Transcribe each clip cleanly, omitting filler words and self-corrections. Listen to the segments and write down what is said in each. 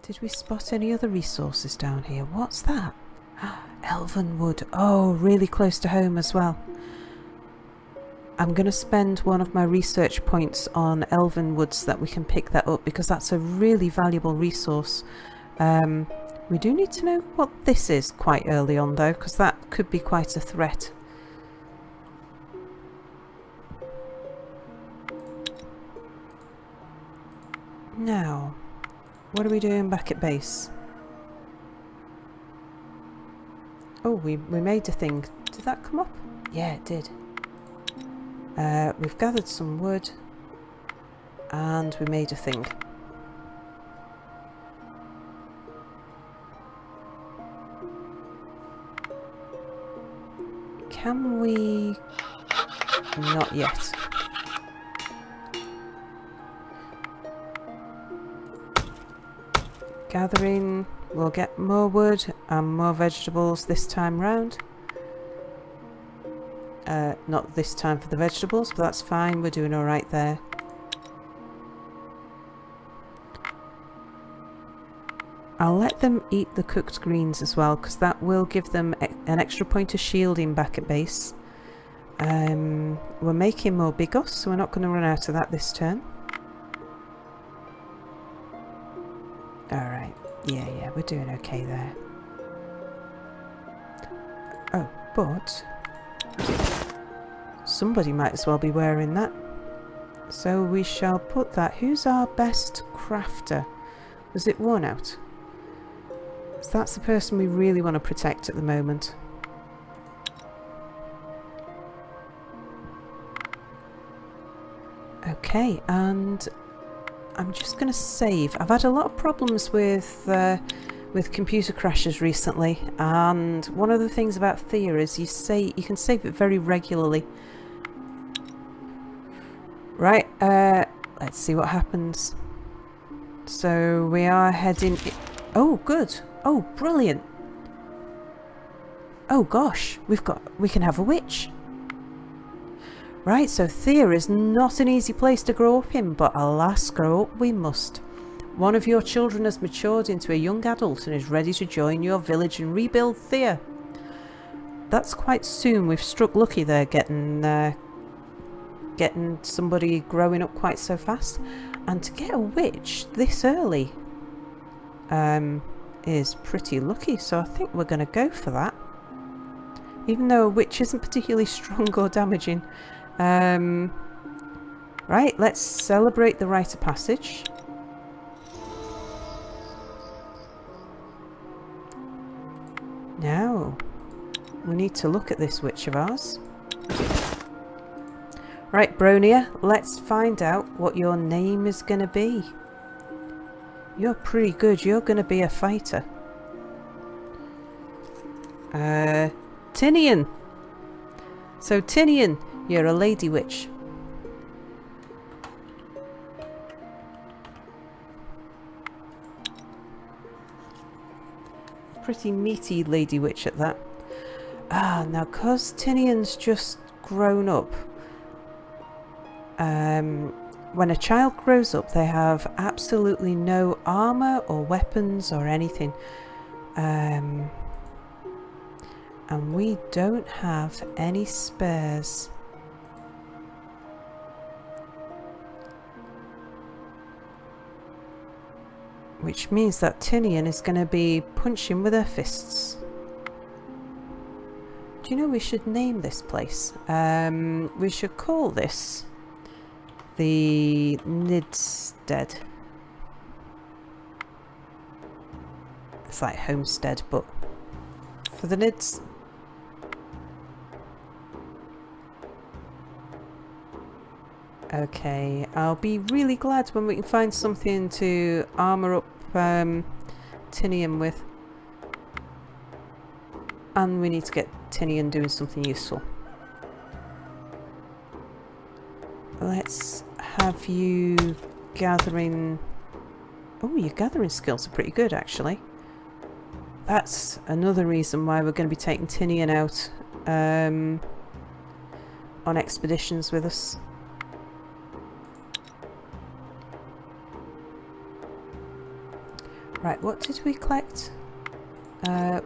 Did we spot any other resources down here? What's that? Elven wood. Oh, really close to home as well. I'm going to spend one of my research points on elven woods so that we can pick that up, because that's a really valuable resource. We do need to know what this is quite early on though, because that could be quite a threat. Now, what are we doing back at base? Oh, we made a thing. Did that come up? Yeah, it did. We've gathered some wood and we made a thing. Can we? Not yet. Gathering, we'll get more wood and more vegetables this time round. Not this time for the vegetables, but that's fine, we're doing alright there. I'll let them eat the cooked greens as well, because that will give them an extra point of shielding back at base. We're making more bigos, so we're not going to run out of that this turn. Alright, yeah, we're doing okay there. Oh, but somebody might as well be wearing that. So we shall put that. Who's our best crafter? Was it worn out? So that's the person we really want to protect at the moment. Okay, and I'm just going to save. I've had a lot of problems with computer crashes recently, and one of the things about Thea is you can save it very regularly. Right, let's see what happens. So we are heading. Oh, good. Oh, brilliant. Oh gosh, we can have a witch. Right, so Thea is not an easy place to grow up in, but alas, grow up we must. One of your children has matured into a young adult and is ready to join your village and rebuild Thea. That's quite soon. We've struck lucky there, getting somebody growing up quite so fast. And to get a witch this early is pretty lucky, so I think we're going to go for that. Even though a witch isn't particularly strong or damaging. Right, let's celebrate the rite of passage. Now, we need to look at this witch of ours. Right, Bronia, let's find out what your name is going to be. You're pretty good. You're going to be a fighter. Tinnian. So, Tinnian, you're a lady witch. Pretty meaty lady witch at that. Ah, now cause Tinnian's just grown up. When a child grows up, they have absolutely no armor or weapons or anything. And we don't have any spares. Which means that Tinnian is going to be punching with her fists. Do you know we should name this place? We should call this the Nidd. It's like homestead, but for the Nidds. Okay, I'll be really glad when we can find something to armour up Tinnian with. And we need to get Tinnian doing something useful. Let's have you gathering... Oh, your gathering skills are pretty good, actually. That's another reason why we're going to be taking Tinnian out on expeditions with us. Right, what did we collect?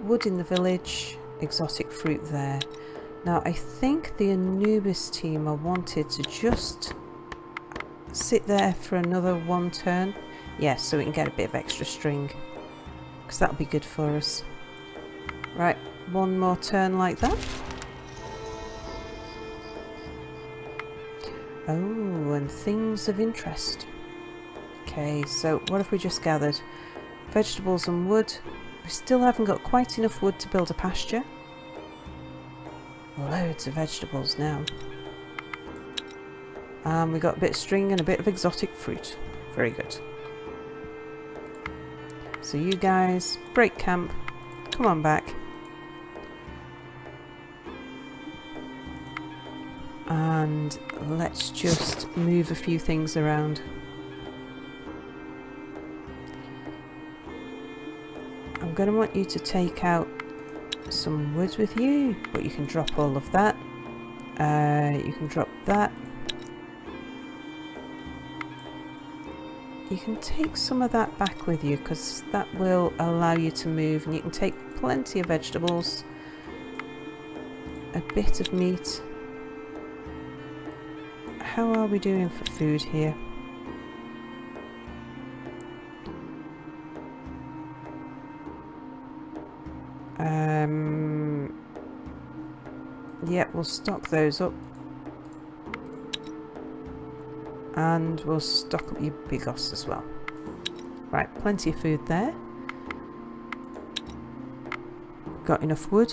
Wood in the village, exotic fruit there. Now I think the Anubis team are wanted to just sit there for another one turn. Yes, so we can get a bit of extra string, because that'll be good for us. Right, one more turn like that. Oh, and things of interest. Okay, so what have we just gathered? Vegetables and wood. We still haven't got quite enough wood to build a pasture. Loads of vegetables now. And we got a bit of string and a bit of exotic fruit. Very good. So you guys, break camp. Come on back. And let's just move a few things around. I'm going to want you to take out some wood with you, but you can drop all of that. You can drop that. You can take some of that back with you, because that will allow you to move, and you can take plenty of vegetables, a bit of meat. How are we doing for food here? Yeah, we'll stock those up. And we'll stock up your bigos as well. Right, plenty of food there. Got enough wood.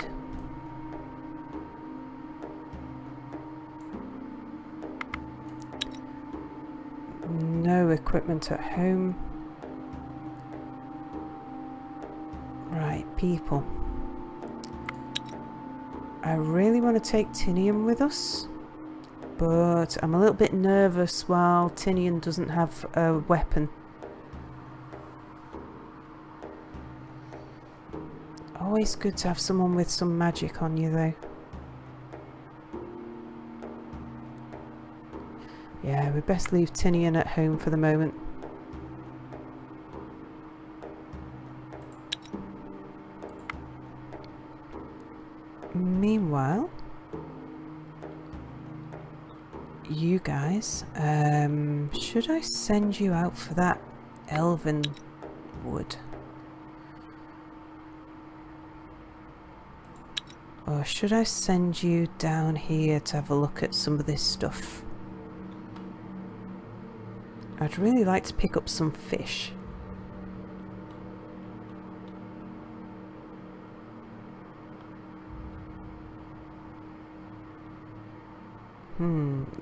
No equipment at home. Right, people. I really want to take Tinnian with us, but I'm a little bit nervous while Tinnian doesn't have a weapon. Always good to have someone with some magic on you though. Yeah, we best leave Tinnian at home for the moment. Meanwhile, you guys, should I send you out for that elven wood? Or should I send you down here to have a look at some of this stuff? I'd really like to pick up some fish.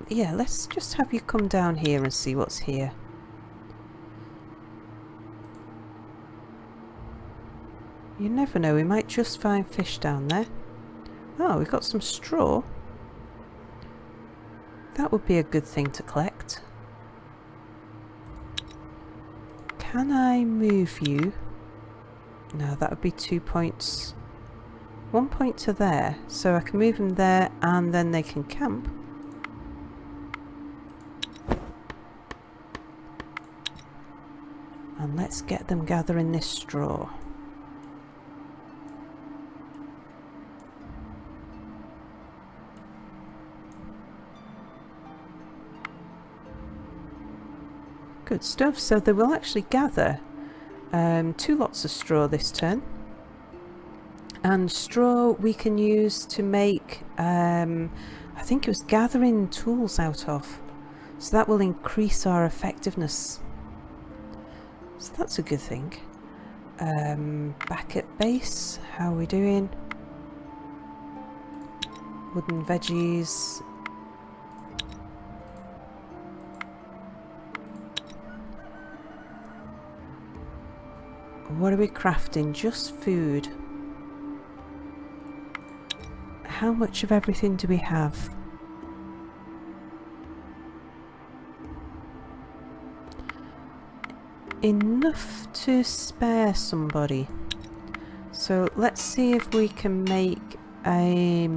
Yeah, let's just have you come down here and see what's here. You never know, we might just find fish down there. Oh, we've got some straw. That would be a good thing to collect. Can I move you? No, that would be 2 points. 1 point to there, so I can move them there and then they can camp. And let's get them gathering this straw. Good stuff. So they will actually gather 2 lots of straw this turn. And straw we can use to make, I think it was gathering tools out of. So that will increase our effectiveness. So that's a good thing. Back at base, how are we doing? Wooden veggies. What are we crafting? Just food. How much of everything do we have? Enough to spare somebody. So let's see if we can make a...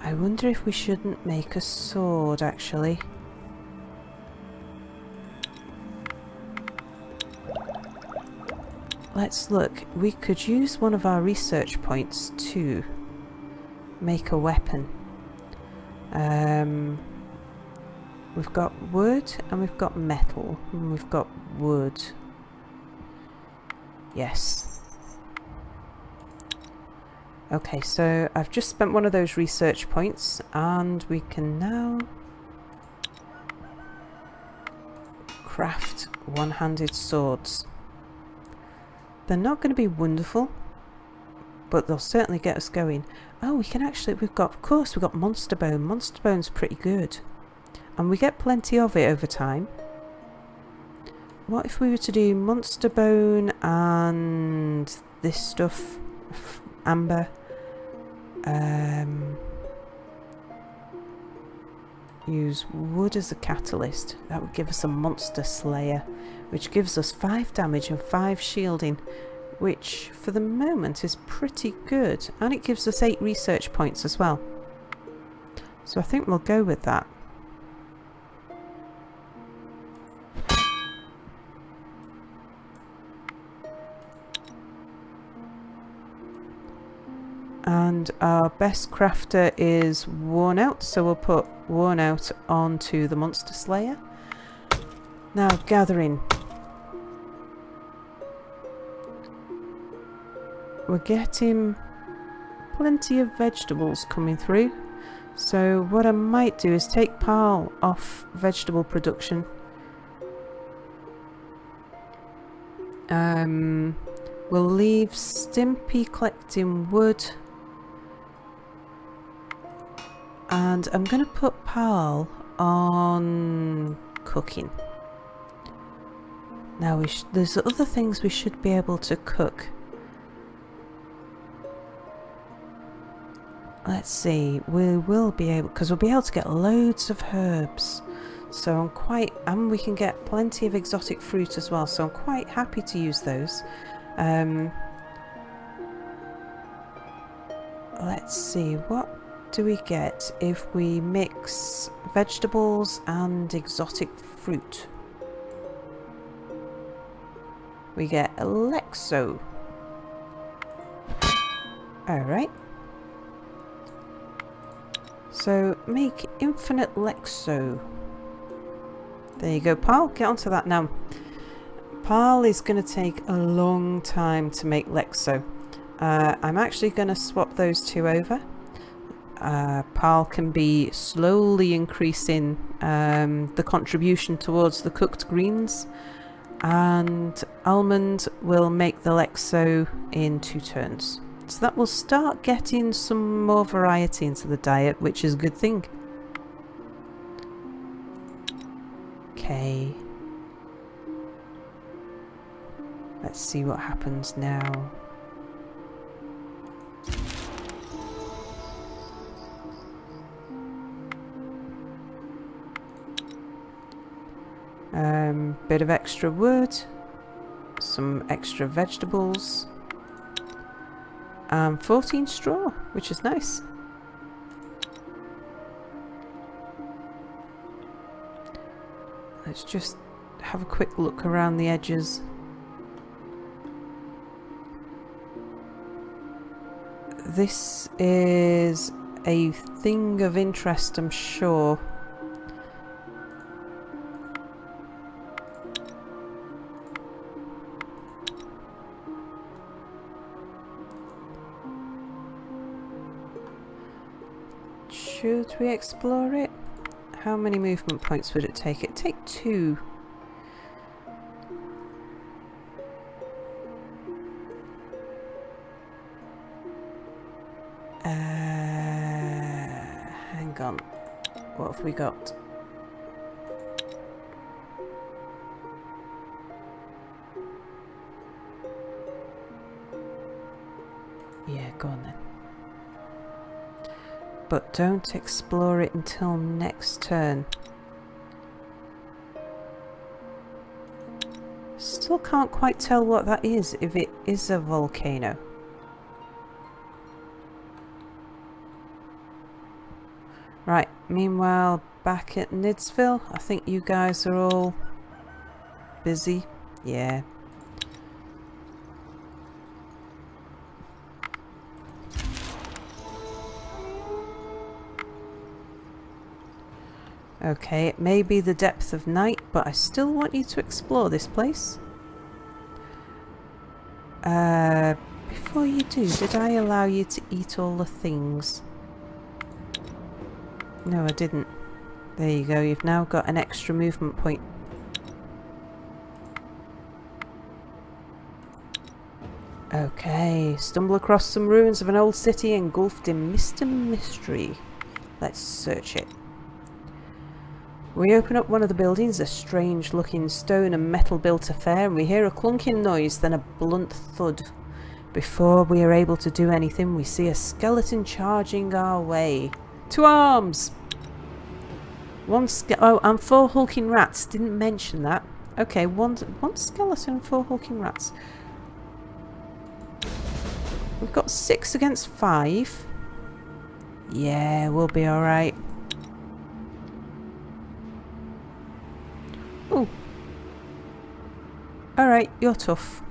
I wonder if we shouldn't make a sword actually. let's look. We could use one of our research points to make a weapon. We've got wood and we've got metal and we've got wood. Yes. Okay, so I've just spent one of those research points and we can now craft one-handed swords. They're not going to be wonderful, but they'll certainly get us going. Oh, we can actually, we've got, of course, we've got monster bone. Monster bone's pretty good. And we get plenty of it over time. What if we were to do monster bone and this stuff, amber? Use wood as a catalyst. That would give us a monster slayer, which gives us 5 damage and 5 shielding, which for the moment is pretty good, and it gives us 8 research points as well. So I think we'll go with that. And our best crafter is worn out, so we'll put worn out onto the monster slayer. Now gathering. We're getting plenty of vegetables coming through, so what I might do is take Pal off vegetable production. We'll leave Stimpy collecting wood. And I'm going to put Pal on cooking. Now there's other things we should be able to cook. Let's see, we will be able, because we'll be able to get loads of herbs. So and we can get plenty of exotic fruit as well. So I'm quite happy to use those. Let's see, what do we get if we mix vegetables and exotic fruit? We get Alexo. Alright. So make infinite Lexo. There you go, Pal. Get onto that now. Pal is going to take a long time to make Lexo. I'm actually going to swap those two over. Pal can be slowly increasing the contribution towards the cooked greens, and Almond will make the Lexo in 2 turns. So that will start getting some more variety into the diet, which is a good thing. Okay. Let's see what happens now. Bit of extra wood, some extra vegetables, 14 straw, which is nice. Let's just have a quick look around the edges. This is a thing of interest, I'm sure. Should we explore it? How many movement points would it take? It'd take 2. Hang on. What have we got? Yeah, go on then. But don't explore it until next turn. Still can't quite tell what that is, if it is a volcano. Right, meanwhile, back at Niddsville, I think you guys are all busy. Yeah. Okay, it may be the depth of night, but I still want you to explore this place. Before you do, did I allow you to eat all the things? No, I didn't. There you go, you've now got an extra movement point. Okay, stumble across some ruins of an old city engulfed in mist and mystery. Let's search it. We open up one of the buildings, a strange looking stone and metal built affair, and we hear a clunking noise, then a blunt thud. Before we are able to do anything, we see a skeleton charging our way. To arms! Oh, and 4 hulking rats. Didn't mention that. Okay, one skeleton, 4 hulking rats. We've got 6 against 5. Yeah, we'll be alright. Ooh. Alright, you're tough.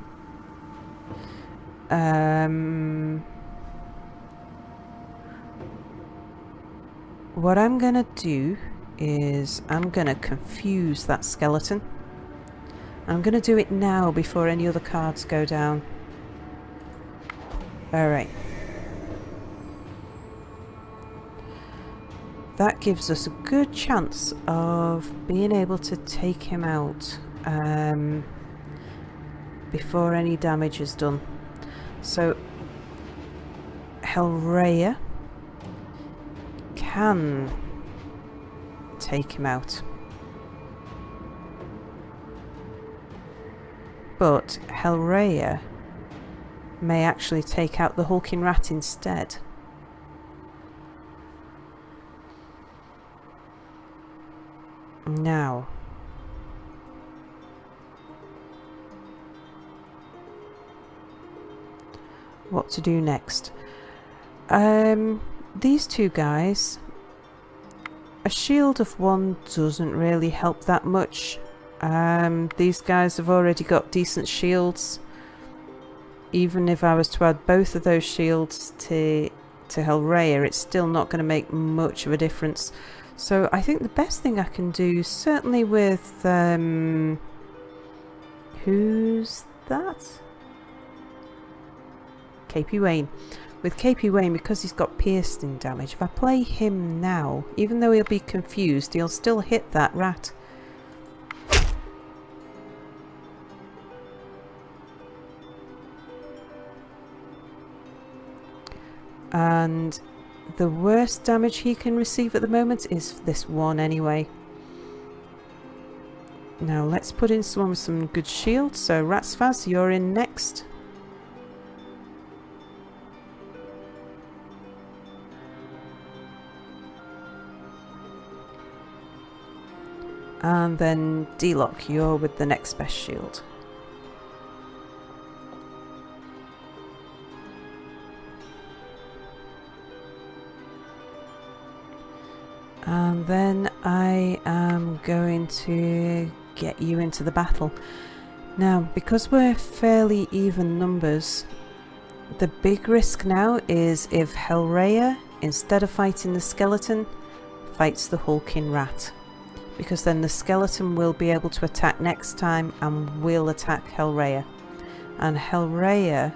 What I'm gonna do is I'm gonna confuse that skeleton. I'm gonna do it now before any other cards go down. Alright. That gives us a good chance of being able to take him out before any damage is done. So Hellraiser can take him out, but Hellraiser may actually take out the hulking rat instead. Now, what to do next? These two guys, a shield of 1 doesn't really help that much. These guys have already got decent shields. Even if I was to add both of those shields to Hellraiser, it's still not going to make much of a difference. So I think the best thing I can do, certainly with who's that? KP Wayne. With KP Wayne, because he's got piercing damage, if I play him now, even though he'll be confused, he'll still hit that rat. And the worst damage he can receive at the moment is this one anyway. Now let's put in someone with some good shield. So Ratsfaz, you're in next. And then D-Lock, you're with the next best shield. And then I am going to get you into the battle. Now, because we're fairly even numbers, the big risk now is if Hellraiser, instead of fighting the skeleton, fights the hulking rat. Because then the skeleton will be able to attack next time and will attack Hellraiser. And Hellraiser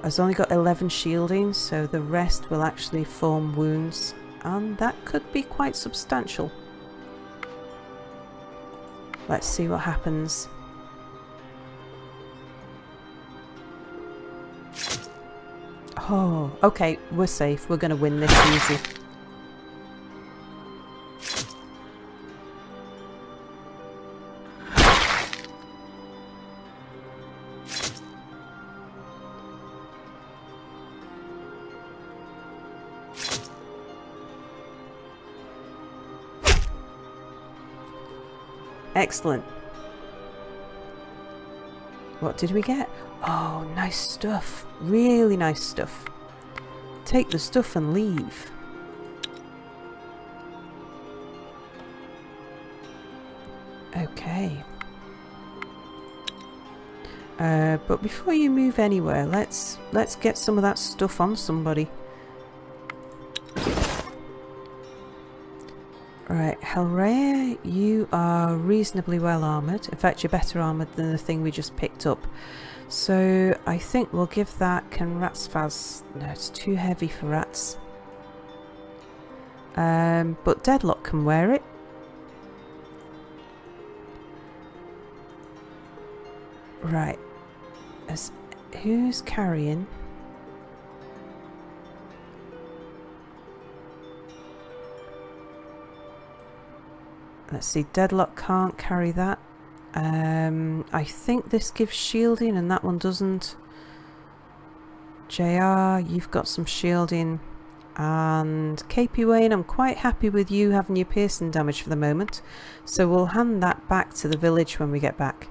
has only got 11 shielding, so the rest will actually form wounds. And that could be quite substantial. Let's see what happens. Oh, okay, we're safe. We're going to win this easy. Excellent. What did we get? Oh, nice stuff. Really nice stuff. Take the stuff and leave. Okay. But before you move anywhere, let's get some of that stuff on somebody. Hellraya, you are reasonably well armoured. In fact, you're better armoured than the thing we just picked up. So I think we'll give that... Can rats faz... No, it's too heavy for rats. But Deadlock can wear it. Right. Who's carrying? Let's see, Deadlock can't carry that. I think this gives shielding and that one doesn't. JR, you've got some shielding. And KP Wayne, I'm quite happy with you having your piercing damage for the moment. So we'll hand that back to the village when we get back.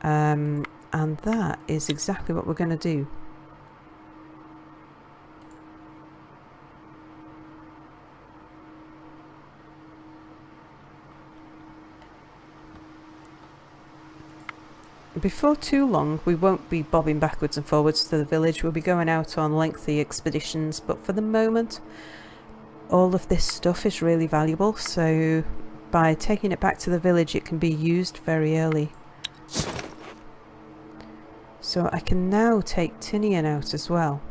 And that is exactly what we're going to do. Before too long, we won't be bobbing backwards and forwards to the village. We'll be going out on lengthy expeditions, but for the moment, all of this stuff is really valuable, so by taking it back to the village, it can be used very early. So I can now take Tinnian out as well.